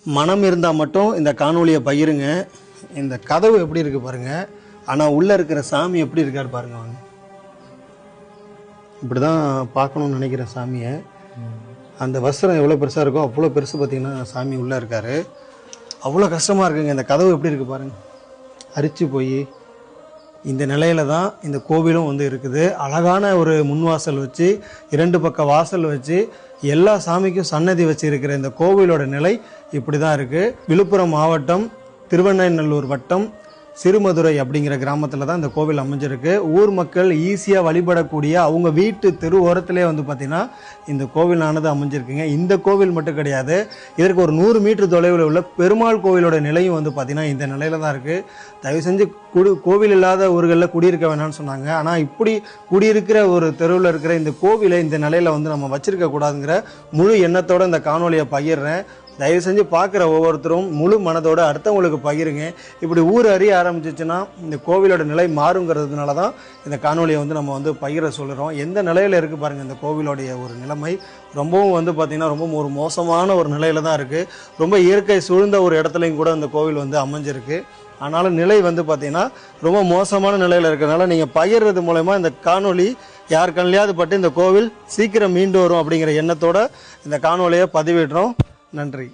மனம் இருந்தால் மட்டும் இந்த காணொலியை பகிருங்க. இந்த கதவு எப்படி இருக்குது பாருங்கள், ஆனால் உள்ளே இருக்கிற சாமி எப்படி இருக்கார் பாருங்க. வாங்க, இப்படி தான் பார்க்கணுன்னு நினைக்கிற சாமியை. அந்த வஸ்திரம் எவ்வளோ பெருசாக இருக்கோ அவ்வளோ பெருசு பார்த்திங்கன்னா சாமி உள்ளே இருக்கார். அவ்வளோ கஷ்டமாக இருக்குங்க. இந்த கதவு எப்படி இருக்குது பாருங்கள், அரிச்சு போய் இந்த நிலையில தான் இந்த கோவிலும் வந்து இருக்குது. அழகான ஒரு முன்வாசல் வச்சு 2 பக்க வாசல் வச்சு எல்லா சாமிக்கும் சன்னதி வச்சு இருக்கிற இந்த கோவிலோட நிலை இப்படி தான் இருக்குது. விழுப்புரம் மாவட்டம் திருவெண்ணெய்நல்லூர் வட்டம் சிறுமதுரை அப்படிங்கிற கிராமத்தில் தான் இந்த கோவில் அமைஞ்சிருக்கு. ஊர் மக்கள் ஈஸியாக வழிபடக்கூடிய அவங்க வீட்டு தெரு ஓரத்திலே வந்து பார்த்திங்கன்னா இந்த கோவிலானது அமைஞ்சிருக்குங்க. இந்த கோவில் மட்டும் கிடையாது, இதற்கு ஒரு 100 மீட்டர் தொலைவில் உள்ள பெருமாள் கோவிலோட நிலையும் வந்து பார்த்திங்கன்னா இந்த நிலையில தான் இருக்குது. தயவு செஞ்சு கோவில் இல்லாத ஊர்களில் குடியிருக்க வேணாம்னு சொன்னாங்க. ஆனால் இப்படி குடியிருக்கிற ஒரு தெருவில் இருக்கிற இந்த கோவிலை இந்த நிலையில் வந்து நம்ம வச்சிருக்க கூடாதுங்கிற முழு எண்ணத்தோடு இந்த காணொலியை பகிர்றேன். தயவு செஞ்சு பார்க்குற ஒவ்வொருத்தரும் முழு மனதோடு அடுத்தவங்களுக்கு பகிருங்க. இப்படி ஊர் அறிய ஆரம்பிச்சிச்சுன்னா இந்த கோவிலோட நிலை மாறுங்கிறதுனால தான் இந்த காணொலியை வந்து நம்ம வந்து பகிர சொல்கிறோம். எந்த நிலையில் இருக்குது பாருங்கள் இந்த கோவிலோடைய ஒரு நிலைமை. ரொம்பவும் வந்து பார்த்திங்கன்னா ரொம்ப ஒரு மோசமான ஒரு நிலையில் தான் இருக்குது. ரொம்ப இயற்கை சூழ்ந்த ஒரு இடத்துலையும் கூட இந்த கோவில் வந்து அமைஞ்சிருக்கு. ஆனாலும் நிலை வந்து பார்த்திங்கன்னா ரொம்ப மோசமான நிலையில் இருக்கிறதுனால நீங்கள் பகிர்றது மூலமா இந்த காணொலி யார் கண்ணிலையாவது பட்டு இந்த கோவில் சீக்கிரம் மீண்டு வரும் அப்படிங்கிற எண்ணத்தோடு இந்த காணொலியை பதிவிடுறோம். நன்றி.